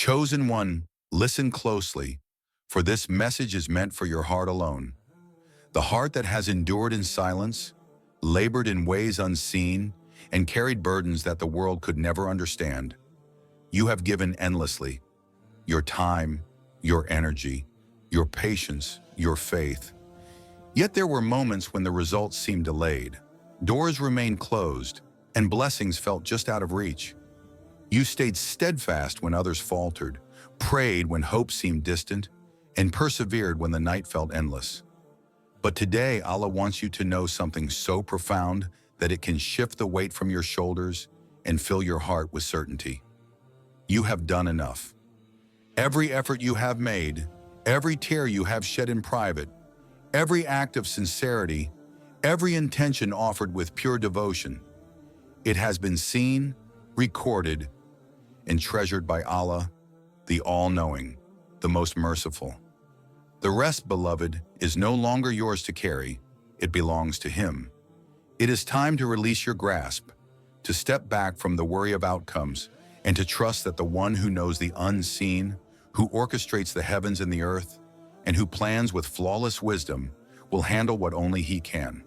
Chosen one, listen closely, for this message is meant for your heart alone. The heart that has endured in silence, labored in ways unseen, and carried burdens that the world could never understand. You have given endlessly, your time, your energy, your patience, your faith. Yet there were moments when the results seemed delayed. Doors remained closed, and blessings felt just out of reach. You stayed steadfast when others faltered, prayed when hope seemed distant, and persevered when the night felt endless. But today, Allah wants you to know something so profound that it can shift the weight from your shoulders and fill your heart with certainty. You have done enough. Every effort you have made, every tear you have shed in private, every act of sincerity, every intention offered with pure devotion, it has been seen, recorded, and treasured by Allah, the all-knowing, the most merciful. The rest, beloved, is no longer yours to carry, it belongs to Him. It is time to release your grasp, to step back from the worry of outcomes, and to trust that the one who knows the unseen, who orchestrates the heavens and the earth, and who plans with flawless wisdom, will handle what only He can.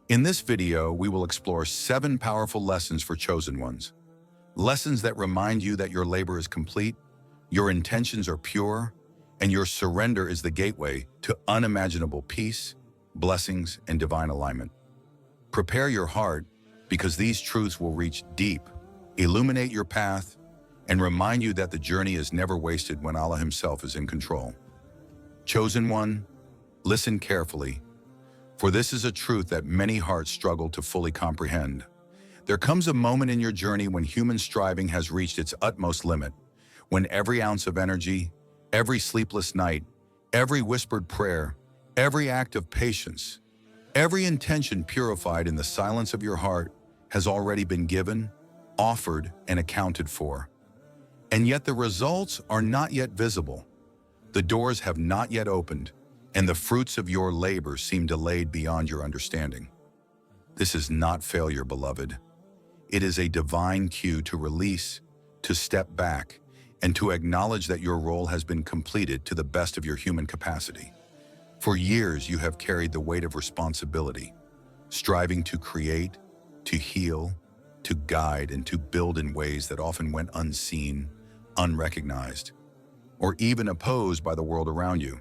In this video, we will explore 7 powerful lessons for chosen ones. Lessons that remind you that your labor is complete, your intentions are pure, and your surrender is the gateway to unimaginable peace, blessings, and divine alignment. Prepare your heart, because these truths will reach deep, illuminate your path, and remind you that the journey is never wasted when Allah Himself is in control. Chosen one, listen carefully, for this is a truth that many hearts struggle to fully comprehend. There comes a moment in your journey when human striving has reached its utmost limit, when every ounce of energy, every sleepless night, every whispered prayer, every act of patience, every intention purified in the silence of your heart has already been given, offered, and accounted for. And yet the results are not yet visible. The doors have not yet opened, and the fruits of your labor seem delayed beyond your understanding. This is not failure, beloved. It is a divine cue to release, to step back, and to acknowledge that your role has been completed to the best of your human capacity. For years, you have carried the weight of responsibility, striving to create, to heal, to guide, and to build in ways that often went unseen, unrecognized, or even opposed by the world around you.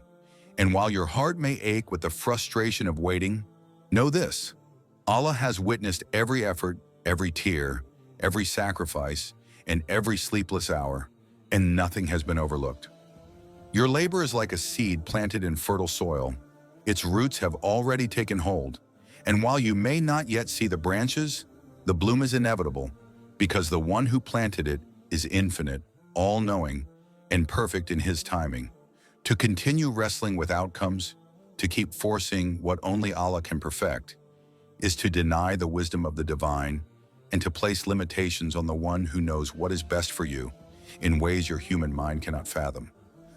And while your heart may ache with the frustration of waiting, know this: Allah has witnessed every effort, every tear, every sacrifice, and every sleepless hour, and nothing has been overlooked. Your labor is like a seed planted in fertile soil. Its roots have already taken hold, and while you may not yet see the branches, the bloom is inevitable, because the one who planted it is infinite, all-knowing, and perfect in His timing. To continue wrestling with outcomes, to keep forcing what only Allah can perfect, is to deny the wisdom of the divine and to place limitations on the one who knows what is best for you in ways your human mind cannot fathom.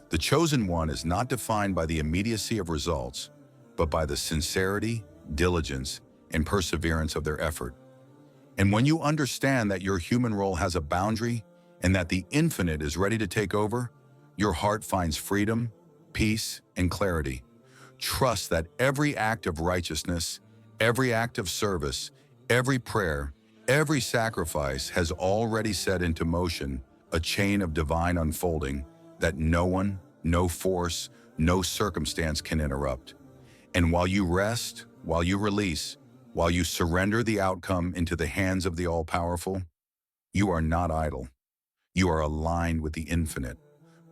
The chosen one is not defined by the immediacy of results, but by the sincerity, diligence, and perseverance of their effort. And when you understand that your human role has a boundary and that the infinite is ready to take over, your heart finds freedom, peace, and clarity. Trust that every act of righteousness, every act of service, every prayer, every sacrifice has already set into motion a chain of divine unfolding that no one, no force, no circumstance can interrupt. And while you rest, while you release, while you surrender the outcome into the hands of the all-powerful, you are not idle. You are aligned with the infinite,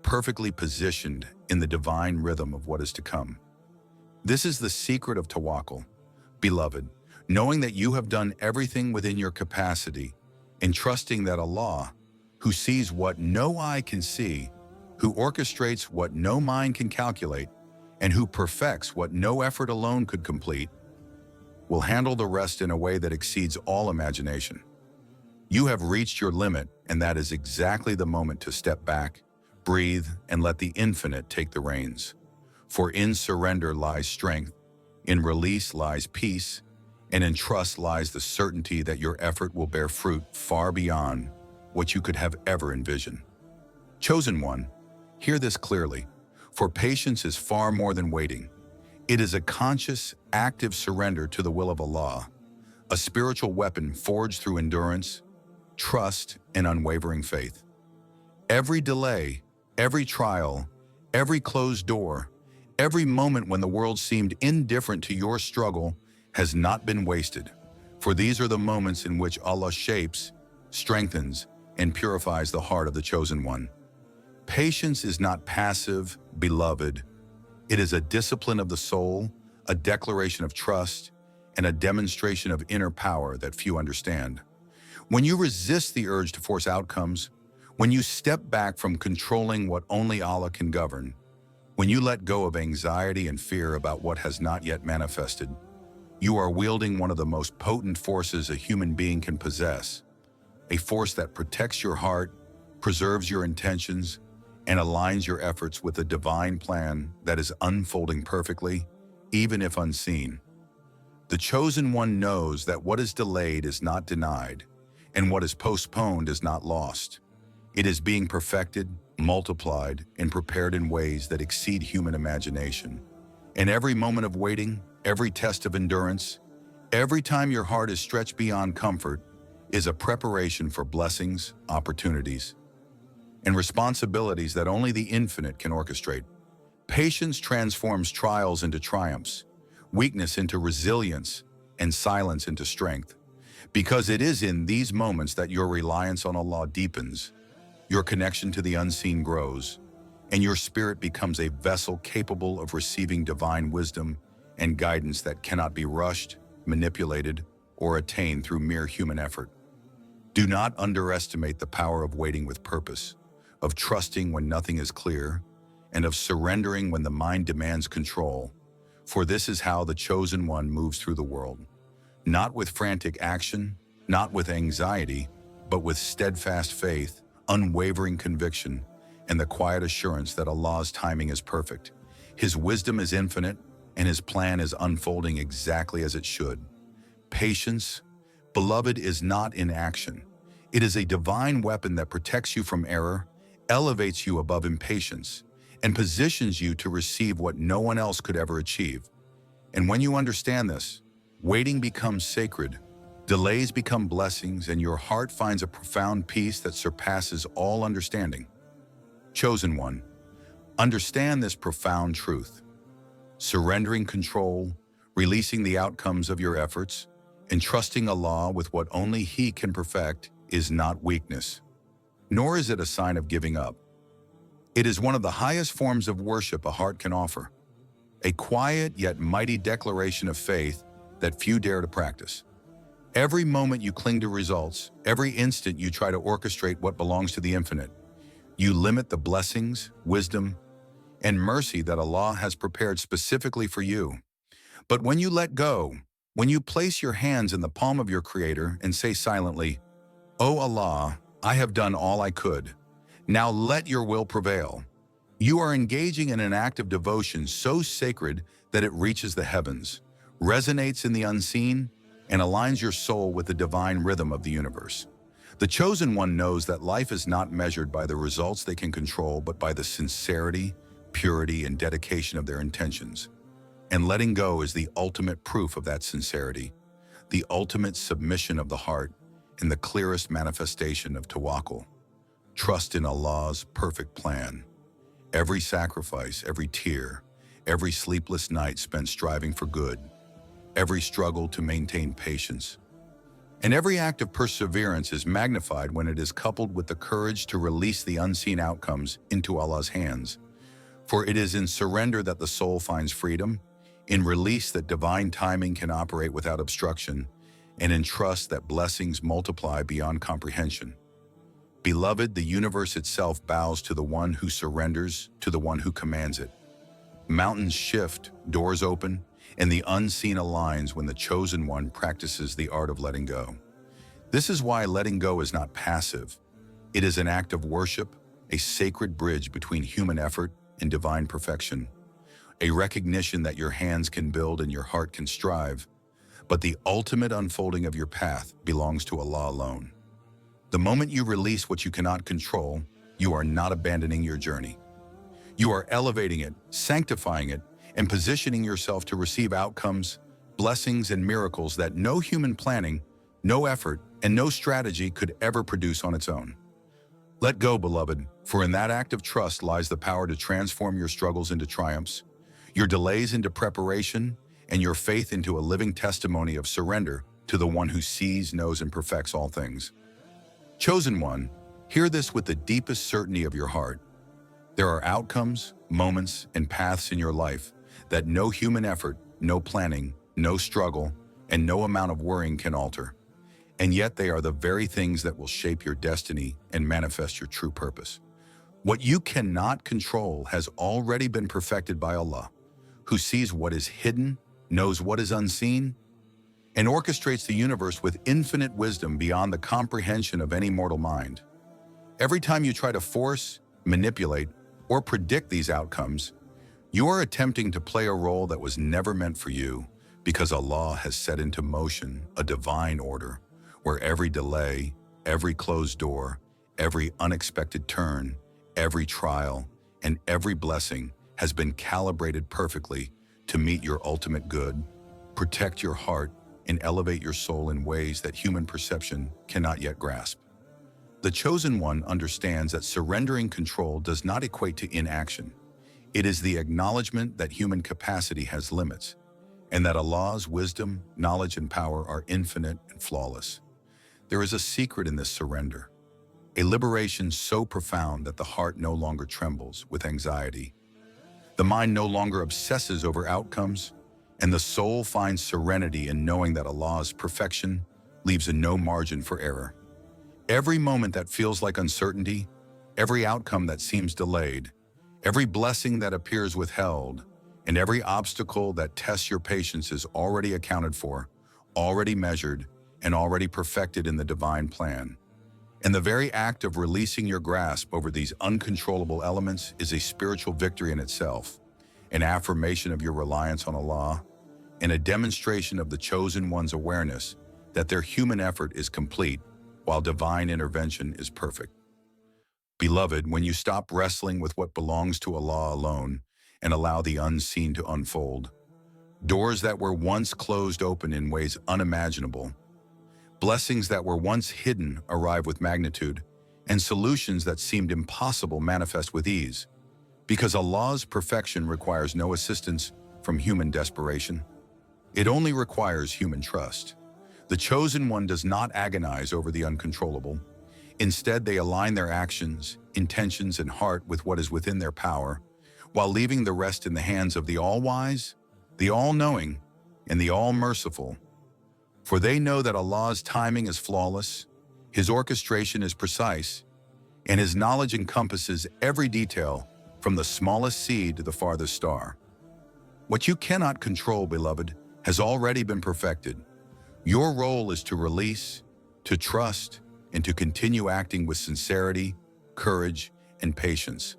perfectly positioned in the divine rhythm of what is to come. This is the secret of Tawakkul, beloved, knowing that you have done everything within your capacity and trusting that Allah, who sees what no eye can see, who orchestrates what no mind can calculate, and who perfects what no effort alone could complete, will handle the rest in a way that exceeds all imagination. You have reached your limit, and that is exactly the moment to step back, breathe, and let the infinite take the reins. For in surrender lies strength, in release lies peace, and in trust lies the certainty that your effort will bear fruit far beyond what you could have ever envisioned. Chosen one, hear this clearly, for patience is far more than waiting. It is a conscious, active surrender to the will of Allah, a spiritual weapon forged through endurance, trust, and unwavering faith. Every delay, every trial, every closed door, every moment when the world seemed indifferent to your struggle has not been wasted, for these are the moments in which Allah shapes, strengthens, and purifies the heart of the chosen one. Patience is not passive, beloved. It is a discipline of the soul, a declaration of trust, and a demonstration of inner power that few understand. When you resist the urge to force outcomes, when you step back from controlling what only Allah can govern, when you let go of anxiety and fear about what has not yet manifested, you are wielding one of the most potent forces a human being can possess, a force that protects your heart, preserves your intentions, and aligns your efforts with a divine plan that is unfolding perfectly, even if unseen. The chosen one knows that what is delayed is not denied, and what is postponed is not lost. It is being perfected, multiplied, and prepared in ways that exceed human imagination. And every moment of waiting, every test of endurance, every time your heart is stretched beyond comfort, is a preparation for blessings, opportunities, and responsibilities that only the infinite can orchestrate. Patience transforms trials into triumphs, weakness into resilience, and silence into strength. Because it is in these moments that your reliance on Allah deepens, your connection to the unseen grows, and your spirit becomes a vessel capable of receiving divine wisdom and guidance that cannot be rushed, manipulated, or attained through mere human effort. Do not underestimate the power of waiting with purpose, of trusting when nothing is clear, and of surrendering when the mind demands control. For this is how the chosen one moves through the world. Not with frantic action, not with anxiety, but with steadfast faith, unwavering conviction, and the quiet assurance that Allah's timing is perfect. His wisdom is infinite, and His plan is unfolding exactly as it should. Patience, beloved, is not inaction. It is a divine weapon that protects you from error, elevates you above impatience, and positions you to receive what no one else could ever achieve. And when you understand this, waiting becomes sacred, delays become blessings, and your heart finds a profound peace that surpasses all understanding. Chosen one, understand this profound truth. Surrendering control, releasing the outcomes of your efforts, and trusting Allah with what only He can perfect is not weakness, nor is it a sign of giving up. It is one of the highest forms of worship a heart can offer, a quiet yet mighty declaration of faith that few dare to practice. Every moment you cling to results, every instant you try to orchestrate what belongs to the infinite, you limit the blessings, wisdom, and mercy that Allah has prepared specifically for you. But when you let go, when you place your hands in the palm of your Creator and say silently, "O Allah, I have done all I could. Now let your will prevail," you are engaging in an act of devotion so sacred that it reaches the heavens, resonates in the unseen, and aligns your soul with the divine rhythm of the universe. The chosen one knows that life is not measured by the results they can control, but by the sincerity, purity, and dedication of their intentions. And letting go is the ultimate proof of that sincerity, the ultimate submission of the heart, and the clearest manifestation of Tawakkul. Trust in Allah's perfect plan. Every sacrifice, every tear, every sleepless night spent striving for good, every struggle to maintain patience, and every act of perseverance is magnified when it is coupled with the courage to release the unseen outcomes into Allah's hands. For it is in surrender that the soul finds freedom, in release that divine timing can operate without obstruction, and in trust that blessings multiply beyond comprehension. Beloved, the universe itself bows to the one who surrenders, to the one who commands it. Mountains shift, doors open, and the unseen aligns when the chosen one practices the art of letting go. This is why letting go is not passive. It is an act of worship, a sacred bridge between human effort and divine perfection, a recognition that your hands can build and your heart can strive, but the ultimate unfolding of your path belongs to Allah alone. The moment you release what you cannot control, you are not abandoning your journey. You are elevating it, sanctifying it, and positioning yourself to receive outcomes, blessings, and miracles that no human planning, no effort, and no strategy could ever produce on its own. Let go, beloved, for in that act of trust lies the power to transform your struggles into triumphs, your delays into preparation, and your faith into a living testimony of surrender to the one who sees, knows, and perfects all things. Chosen one, hear this with the deepest certainty of your heart. There are outcomes, moments, and paths in your life that no human effort, no planning, no struggle, and no amount of worrying can alter. And yet they are the very things that will shape your destiny and manifest your true purpose. What you cannot control has already been perfected by Allah, who sees what is hidden, knows what is unseen, and orchestrates the universe with infinite wisdom beyond the comprehension of any mortal mind. Every time you try to force, manipulate, or predict these outcomes, you are attempting to play a role that was never meant for you, because Allah has set into motion a divine order where every delay, every closed door, every unexpected turn, every trial, and every blessing has been calibrated perfectly to meet your ultimate good, protect your heart, and elevate your soul in ways that human perception cannot yet grasp. The chosen one understands that surrendering control does not equate to inaction. It is the acknowledgement that human capacity has limits, and that Allah's wisdom, knowledge, and power are infinite and flawless. There is a secret in this surrender, a liberation so profound that the heart no longer trembles with anxiety. The mind no longer obsesses over outcomes, and the soul finds serenity in knowing that Allah's perfection leaves no margin for error. Every moment that feels like uncertainty, every outcome that seems delayed, every blessing that appears withheld, and every obstacle that tests your patience is already accounted for, already measured, and already perfected in the divine plan. And the very act of releasing your grasp over these uncontrollable elements is a spiritual victory in itself, an affirmation of your reliance on Allah, and a demonstration of the chosen one's awareness that their human effort is complete while divine intervention is perfect. Beloved, when you stop wrestling with what belongs to Allah alone and allow the unseen to unfold, doors that were once closed open in ways unimaginable, blessings that were once hidden arrive with magnitude, and solutions that seemed impossible manifest with ease, because Allah's perfection requires no assistance from human desperation. It only requires human trust. The chosen one does not agonize over the uncontrollable. Instead, they align their actions, intentions, and heart with what is within their power, while leaving the rest in the hands of the all-wise, the all-knowing, and the all-merciful. For they know that Allah's timing is flawless, His orchestration is precise, and His knowledge encompasses every detail from the smallest seed to the farthest star. What you cannot control, beloved, has already been perfected. Your role is to release, to trust, and to continue acting with sincerity, courage, and patience,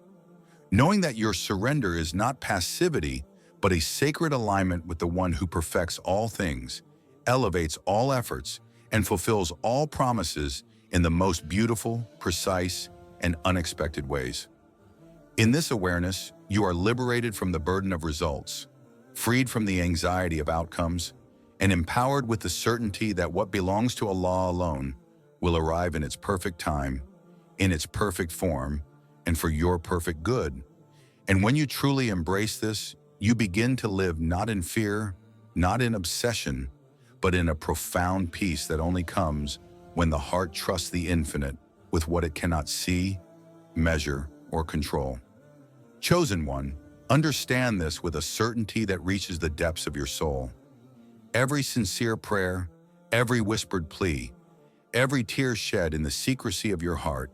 knowing that your surrender is not passivity, but a sacred alignment with the one who perfects all things, elevates all efforts, and fulfills all promises in the most beautiful, precise, and unexpected ways. In this awareness, you are liberated from the burden of results, freed from the anxiety of outcomes, and empowered with the certainty that what belongs to Allah alone will arrive in its perfect time, in its perfect form, and for your perfect good. And when you truly embrace this, you begin to live not in fear, not in obsession, but in a profound peace that only comes when the heart trusts the infinite with what it cannot see, measure, or control. Chosen one, understand this with a certainty that reaches the depths of your soul. Every sincere prayer, every whispered plea, every tear shed in the secrecy of your heart,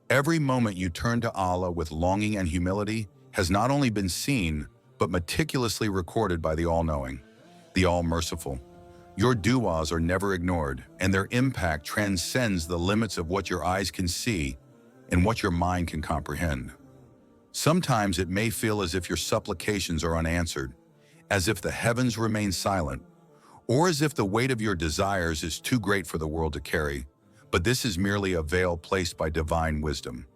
every moment you turn to Allah with longing and humility has not only been seen, but meticulously recorded by the All-Knowing, the All-Merciful. Your du'as are never ignored, and their impact transcends the limits of what your eyes can see and what your mind can comprehend. Sometimes it may feel as if your supplications are unanswered, as if the heavens remain silent, or as if the weight of your desires is too great for the world to carry, but this is merely a veil placed by divine wisdom.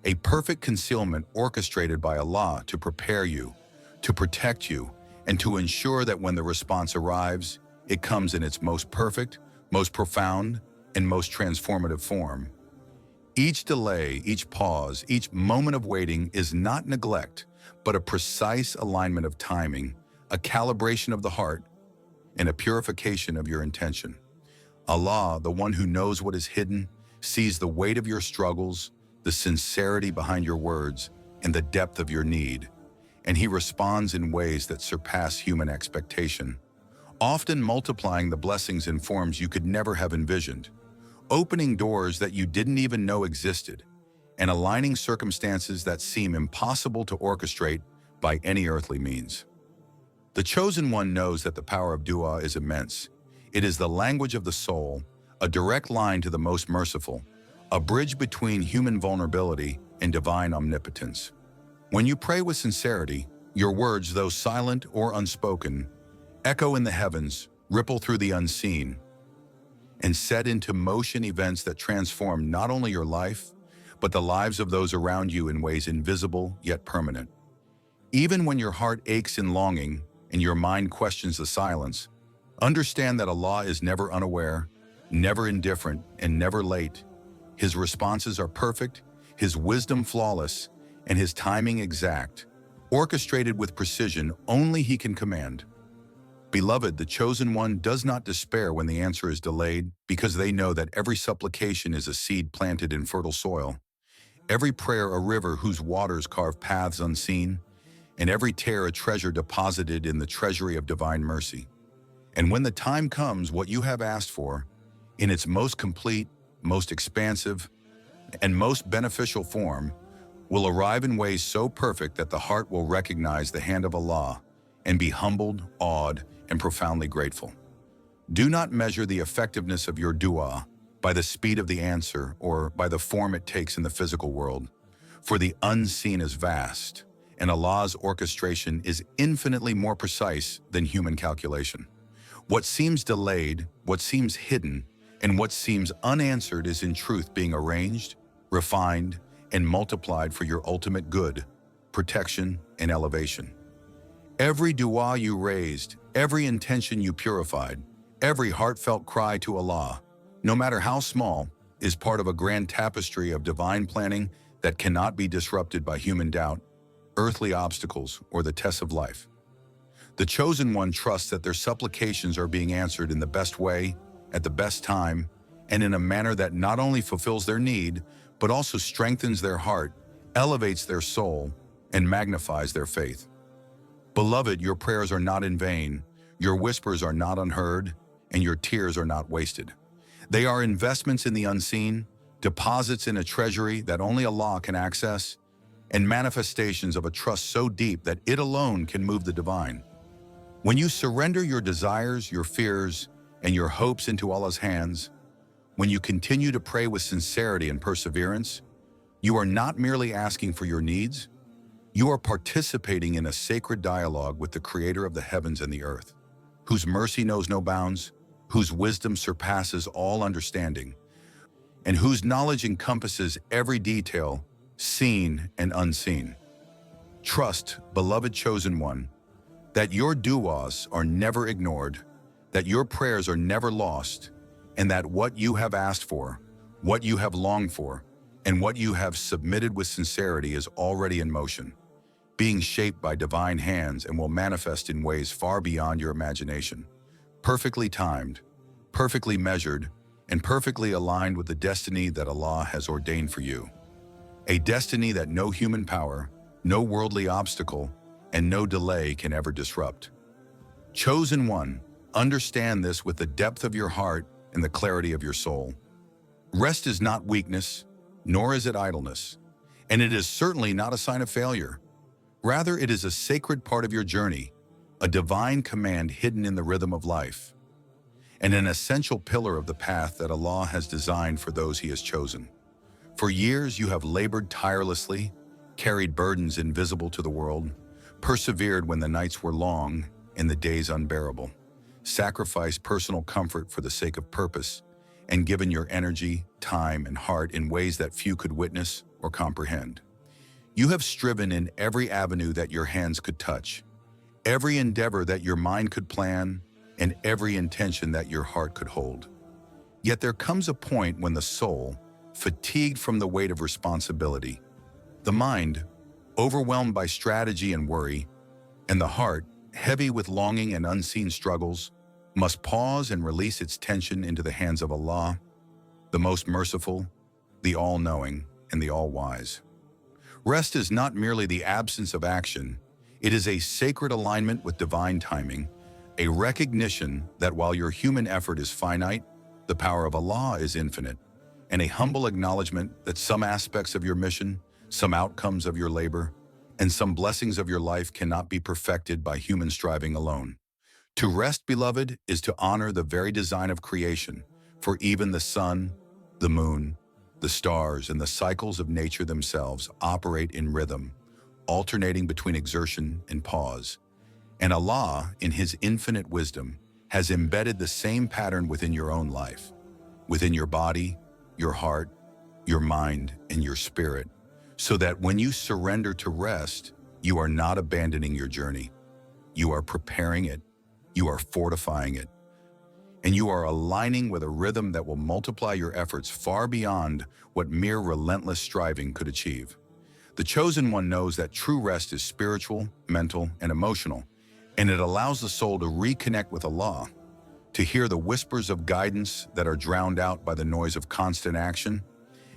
a perfect concealment orchestrated by Allah to prepare you, to protect you, and to ensure that when the response arrives, it comes in its most perfect, most profound, and most transformative form. Each delay, each pause, each moment of waiting is not neglect, but a precise alignment of timing, a calibration of the heart, and a purification of your intention. Allah, the one who knows what is hidden, sees the weight of your struggles, the sincerity behind your words, and the depth of your need, and He responds in ways that surpass human expectation, often multiplying the blessings in forms you could never have envisioned, opening doors that you didn't even know existed, and aligning circumstances that seem impossible to orchestrate by any earthly means. The Chosen One knows that the power of dua is immense. It is the language of the soul, a direct line to the most merciful, a bridge between human vulnerability and divine omnipotence. When you pray with sincerity, your words, though silent or unspoken, echo in the heavens, ripple through the unseen, and set into motion events that transform not only your life, but the lives of those around you in ways invisible yet permanent. Even when your heart aches in longing and your mind questions the silence, understand that Allah is never unaware, never indifferent, and never late. His responses are perfect, His wisdom flawless, and His timing exact, orchestrated with precision only He can command. Beloved, the Chosen One does not despair when the answer is delayed, because they know that every supplication is a seed planted in fertile soil, every prayer a river whose waters carve paths unseen, and every tear a treasure deposited in the treasury of divine mercy. And when the time comes, what you have asked for, in its most complete, most expansive, and most beneficial form, will arrive in ways so perfect that the heart will recognize the hand of Allah and be humbled, awed, and profoundly grateful. Do not measure the effectiveness of your dua by the speed of the answer or by the form it takes in the physical world, for the unseen is vast, and Allah's orchestration is infinitely more precise than human calculation. What seems delayed, what seems hidden, and what seems unanswered is in truth being arranged, refined, and multiplied for your ultimate good, protection, and elevation. Every dua you raised, every intention you purified, every heartfelt cry to Allah, no matter how small, is part of a grand tapestry of divine planning that cannot be disrupted by human doubt, earthly obstacles, or the tests of life. The Chosen One trusts that their supplications are being answered in the best way, at the best time, and in a manner that not only fulfills their need, but also strengthens their heart, elevates their soul, and magnifies their faith. Beloved, your prayers are not in vain, your whispers are not unheard, and your tears are not wasted. They are investments in the unseen, deposits in a treasury that only Allah can access, and manifestations of a trust so deep that it alone can move the divine. When you surrender your desires, your fears, and your hopes into Allah's hands, when you continue to pray with sincerity and perseverance, you are not merely asking for your needs, you are participating in a sacred dialogue with the Creator of the heavens and the earth, whose mercy knows no bounds, whose wisdom surpasses all understanding, and whose knowledge encompasses every detail, seen and unseen. Trust, beloved Chosen One, that your duas are never ignored, that your prayers are never lost, and that what you have asked for, what you have longed for, and what you have submitted with sincerity is already in motion, being shaped by divine hands and will manifest in ways far beyond your imagination, perfectly timed, perfectly measured, and perfectly aligned with the destiny that Allah has ordained for you. A destiny that no human power, no worldly obstacle, and no delay can ever disrupt. Chosen One, understand this with the depth of your heart and the clarity of your soul. Rest is not weakness, nor is it idleness, and it is certainly not a sign of failure. Rather, it is a sacred part of your journey, a divine command hidden in the rhythm of life, and an essential pillar of the path that Allah has designed for those He has chosen. For years, you have labored tirelessly, carried burdens invisible to the world, persevered when the nights were long and the days unbearable, sacrificed personal comfort for the sake of purpose, and given your energy, time, and heart in ways that few could witness or comprehend. You have striven in every avenue that your hands could touch, every endeavor that your mind could plan, and every intention that your heart could hold. Yet there comes a point when the soul, fatigued from the weight of responsibility, the mind, overwhelmed by strategy and worry, and the heart, heavy with longing and unseen struggles, must pause and release its tension into the hands of Allah, the most merciful, the all-knowing, and the all-wise. Rest is not merely the absence of action, it is a sacred alignment with divine timing, a recognition that while your human effort is finite, the power of Allah is infinite, and a humble acknowledgement that some aspects of your mission, some outcomes of your labor, and some blessings of your life cannot be perfected by human striving alone. To rest, beloved, is to honor the very design of creation, for even the sun, the moon, the stars, and the cycles of nature themselves operate in rhythm, alternating between exertion and pause. And Allah, in His infinite wisdom, has embedded the same pattern within your own life, within your body, your heart, your mind, and your spirit, so that when you surrender to rest, you are not abandoning your journey. You are preparing it, you are fortifying it, and you are aligning with a rhythm that will multiply your efforts far beyond what mere relentless striving could achieve. The Chosen One knows that true rest is spiritual, mental, and emotional, and it allows the soul to reconnect with Allah, to hear the whispers of guidance that are drowned out by the noise of constant action,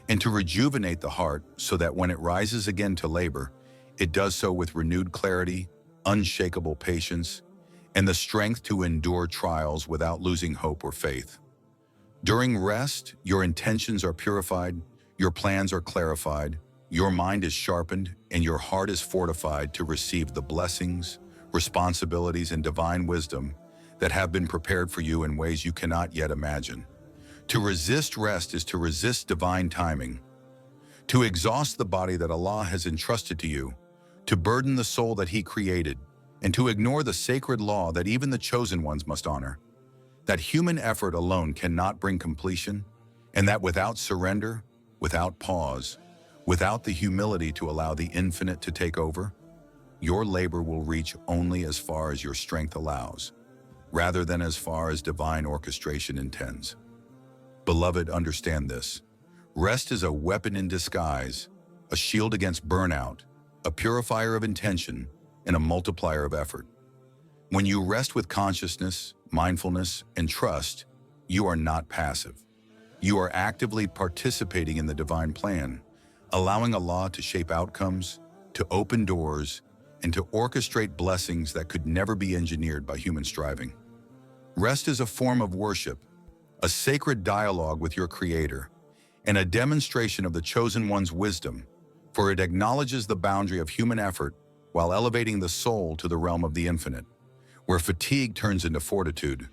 and to rejuvenate the heart so that when it rises again to labor, it does so with renewed clarity, unshakable patience, and the strength to endure trials without losing hope or faith. During rest, your intentions are purified, your plans are clarified, your mind is sharpened, and your heart is fortified to receive the blessings, responsibilities, and divine wisdom that have been prepared for you in ways you cannot yet imagine. To resist rest is to resist divine timing, to exhaust the body that Allah has entrusted to you, to burden the soul that He created, and to ignore the sacred law that even the chosen ones must honor. That human effort alone cannot bring completion, and that without surrender, without pause, without the humility to allow the infinite to take over, your labor will reach only as far as your strength allows, rather than as far as divine orchestration intends. Beloved, understand this. Rest is a weapon in disguise, a shield against burnout, a purifier of intention, and a multiplier of effort. When you rest with consciousness, mindfulness, and trust, you are not passive. You are actively participating in the divine plan, allowing Allah to shape outcomes, to open doors, and to orchestrate blessings that could never be engineered by human striving. Rest is a form of worship, a sacred dialogue with your Creator, and a demonstration of the Chosen One's wisdom, for it acknowledges the boundary of human effort while elevating the soul to the realm of the infinite, where fatigue turns into fortitude,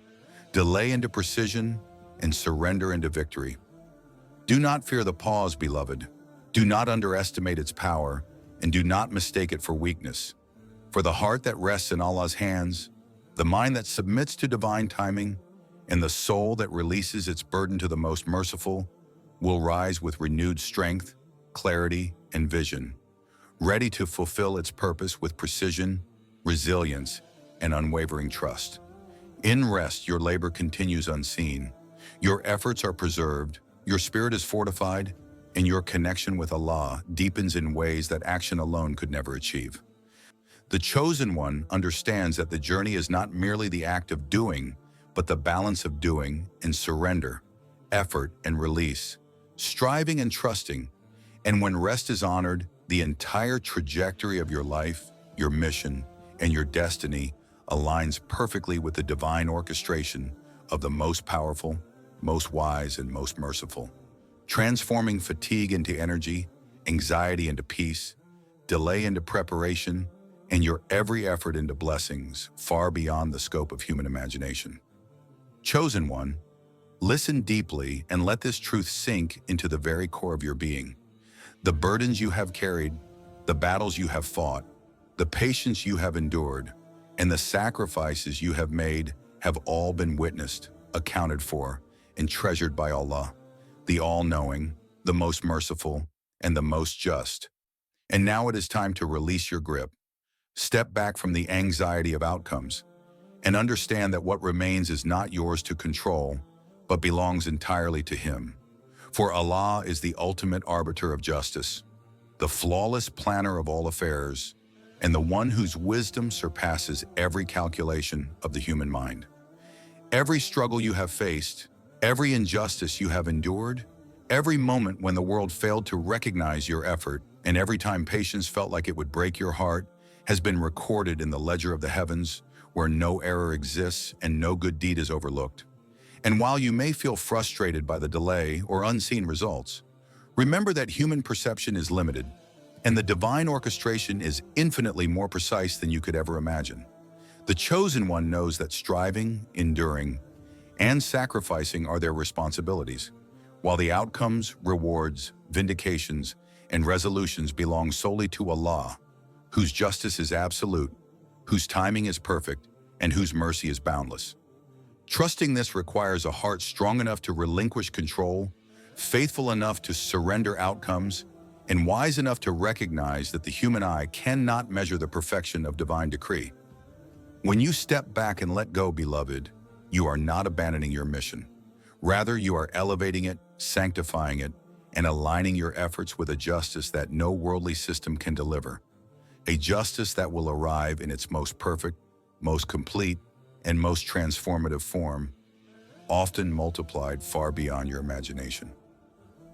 delay into precision, and surrender into victory. Do not fear the pause, beloved. Do not underestimate its power, and do not mistake it for weakness. For the heart that rests in Allah's hands, the mind that submits to divine timing, and the soul that releases its burden to the most merciful will rise with renewed strength, clarity, and vision, ready to fulfill its purpose with precision, resilience, and unwavering trust. In rest, your labor continues unseen. Your efforts are preserved, your spirit is fortified, and your connection with Allah deepens in ways that action alone could never achieve. The Chosen One understands that the journey is not merely the act of doing, but the balance of doing and surrender, effort and release, striving and trusting. And when rest is honored, the entire trajectory of your life, your mission, and your destiny aligns perfectly with the divine orchestration of the most powerful, most wise, and most merciful, transforming fatigue into energy, anxiety into peace, delay into preparation, and your every effort into blessings far beyond the scope of human imagination. Chosen One, listen deeply and let this truth sink into the very core of your being. The burdens you have carried, the battles you have fought, the patience you have endured, and the sacrifices you have made have all been witnessed, accounted for, and treasured by Allah, the all-knowing, the most merciful, and the most just. And now it is time to release your grip. Step back from the anxiety of outcomes and understand that what remains is not yours to control, but belongs entirely to Him. For Allah is the ultimate arbiter of justice, the flawless planner of all affairs, and the one whose wisdom surpasses every calculation of the human mind. Every struggle you have faced, every injustice you have endured, every moment when the world failed to recognize your effort, and every time patience felt like it would break your heart, has been recorded in the ledger of the heavens, where no error exists and no good deed is overlooked. And while you may feel frustrated by the delay or unseen results, remember that human perception is limited, and the divine orchestration is infinitely more precise than you could ever imagine. The Chosen One knows that striving, enduring, and sacrificing are their responsibilities, while the outcomes, rewards, vindications, and resolutions belong solely to Allah, whose justice is absolute, whose timing is perfect, and whose mercy is boundless. Trusting this requires a heart strong enough to relinquish control, faithful enough to surrender outcomes, and wise enough to recognize that the human eye cannot measure the perfection of divine decree. When you step back and let go, beloved, you are not abandoning your mission. Rather, you are elevating it, sanctifying it, and aligning your efforts with a justice that no worldly system can deliver. A justice that will arrive in its most perfect, most complete, and most transformative form, often multiplied far beyond your imagination.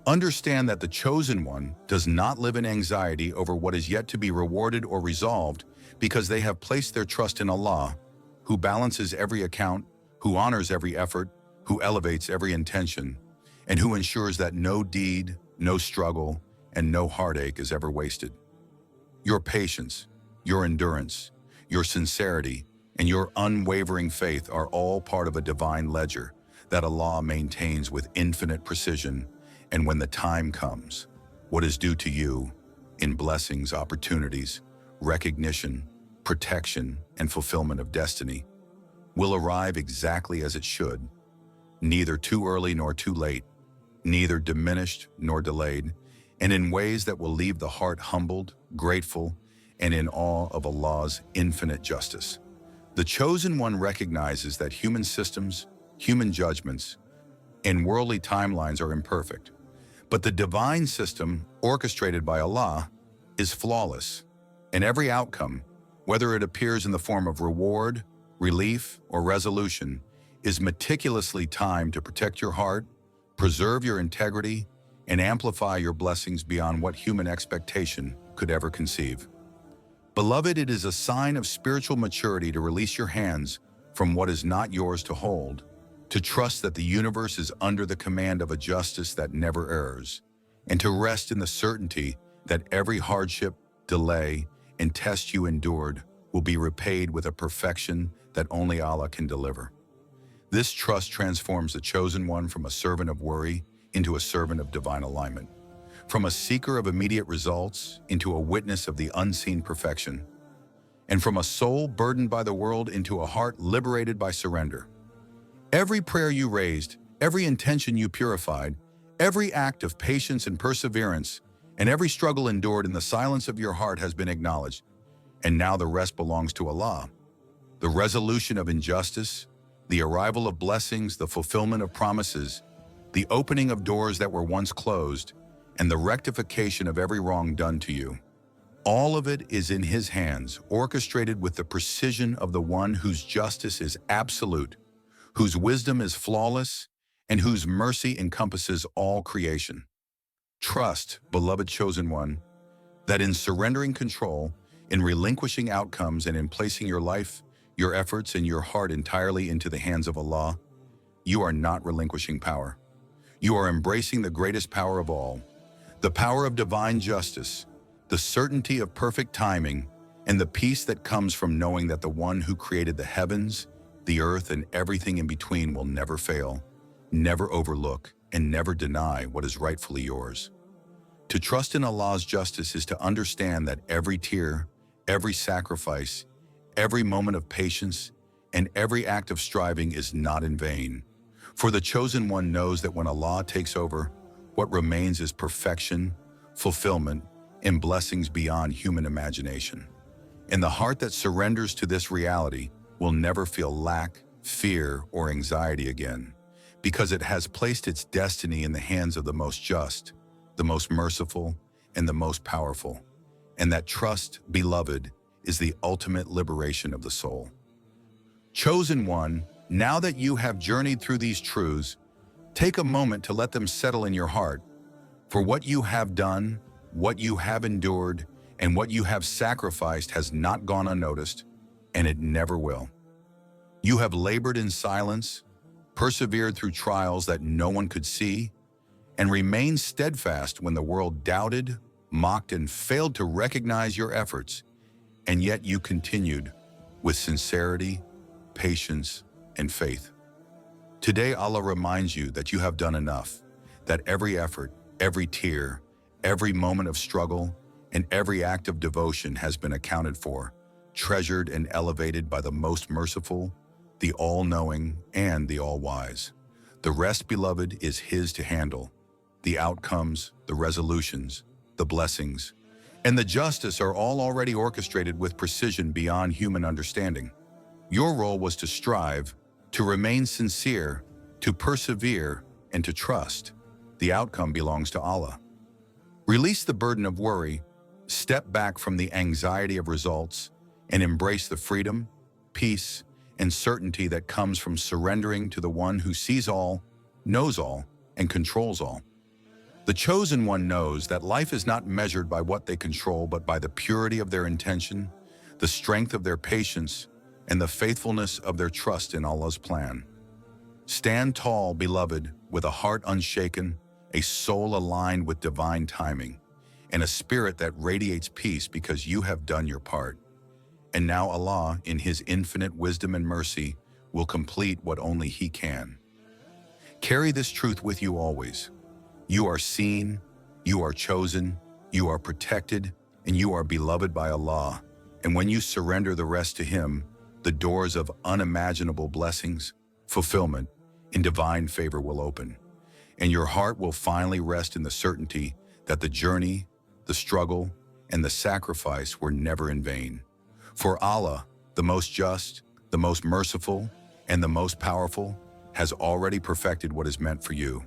Understand that the Chosen One does not live in anxiety over what is yet to be rewarded or resolved, because they have placed their trust in Allah, who balances every account, who honors every effort, who elevates every intention, and who ensures that no deed, no struggle, and no heartache is ever wasted. Your patience, your endurance, your sincerity, and your unwavering faith are all part of a divine ledger that Allah maintains with infinite precision, and when the time comes, what is due to you in blessings, opportunities, recognition, protection, and fulfillment of destiny will arrive exactly as it should, neither too early nor too late, neither diminished nor delayed, and in ways that will leave the heart humbled, grateful, and in awe of Allah's infinite justice. The Chosen One recognizes that human systems, human judgments, and worldly timelines are imperfect, but the divine system, orchestrated by Allah, is flawless, and every outcome, whether it appears in the form of reward, relief, or resolution, is meticulously timed to protect your heart, preserve your integrity, and amplify your blessings beyond what human expectation could ever conceive. Beloved, it is a sign of spiritual maturity to release your hands from what is not yours to hold, to trust that the universe is under the command of a justice that never errs, and to rest in the certainty that every hardship, delay, and test you endured will be repaid with a perfection that only Allah can deliver. This trust transforms the Chosen One from a servant of worry into a servant of divine alignment, from a seeker of immediate results into a witness of the unseen perfection, and from a soul burdened by the world into a heart liberated by surrender. Every prayer you raised, every intention you purified, every act of patience and perseverance, and every struggle endured in the silence of your heart has been acknowledged, and now the rest belongs to Allah. The resolution of injustice, the arrival of blessings, the fulfillment of promises, the opening of doors that were once closed, and the rectification of every wrong done to you. All of it is in His hands, orchestrated with the precision of the One whose justice is absolute, whose wisdom is flawless, and whose mercy encompasses all creation. Trust, beloved Chosen One, that in surrendering control, in relinquishing outcomes, and in placing your life, your efforts, and your heart entirely into the hands of Allah, you are not relinquishing power. You are embracing the greatest power of all, the power of divine justice, the certainty of perfect timing, and the peace that comes from knowing that the One who created the heavens, the earth, and everything in between will never fail, never overlook, and never deny what is rightfully yours. To trust in Allah's justice is to understand that every tear, every sacrifice, every moment of patience, and every act of striving is not in vain. For the chosen one knows that when Allah takes over, what remains is perfection, fulfillment, and blessings beyond human imagination. And the heart that surrenders to this reality will never feel lack, fear, or anxiety again, because it has placed its destiny in the hands of the most just, the most merciful, and the most powerful. And that trust, beloved, is the ultimate liberation of the soul. Chosen one, now that you have journeyed through these truths, take a moment to let them settle in your heart. For what you have done, what you have endured, and what you have sacrificed has not gone unnoticed, and it never will. You have labored in silence, persevered through trials that no one could see, and remained steadfast when the world doubted, mocked, and failed to recognize your efforts, and yet you continued with sincerity, patience, and faith. Today, Allah reminds you that you have done enough, that every effort, every tear, every moment of struggle, and every act of devotion has been accounted for, treasured and elevated by the most merciful, the all-knowing, and the all-wise. The rest, beloved, is His to handle. The outcomes, the resolutions, the blessings, and the justice are all already orchestrated with precision beyond human understanding. Your role was to strive, to remain sincere, to persevere, and to trust. The outcome belongs to Allah. Release the burden of worry, step back from the anxiety of results, and embrace the freedom, peace, and certainty that comes from surrendering to the one who sees all, knows all, and controls all. The chosen one knows that life is not measured by what they control, but by the purity of their intention, the strength of their patience, and the faithfulness of their trust in Allah's plan. Stand tall, beloved, with a heart unshaken, a soul aligned with divine timing, and a spirit that radiates peace because you have done your part. And now Allah, in His infinite wisdom and mercy, will complete what only He can. Carry this truth with you always. You are seen, you are chosen, you are protected, and you are beloved by Allah. And when you surrender the rest to Him, the doors of unimaginable blessings, fulfillment, and divine favor will open. And your heart will finally rest in the certainty that the journey, the struggle, and the sacrifice were never in vain. For Allah, the most just, the most merciful, and the most powerful, has already perfected what is meant for you.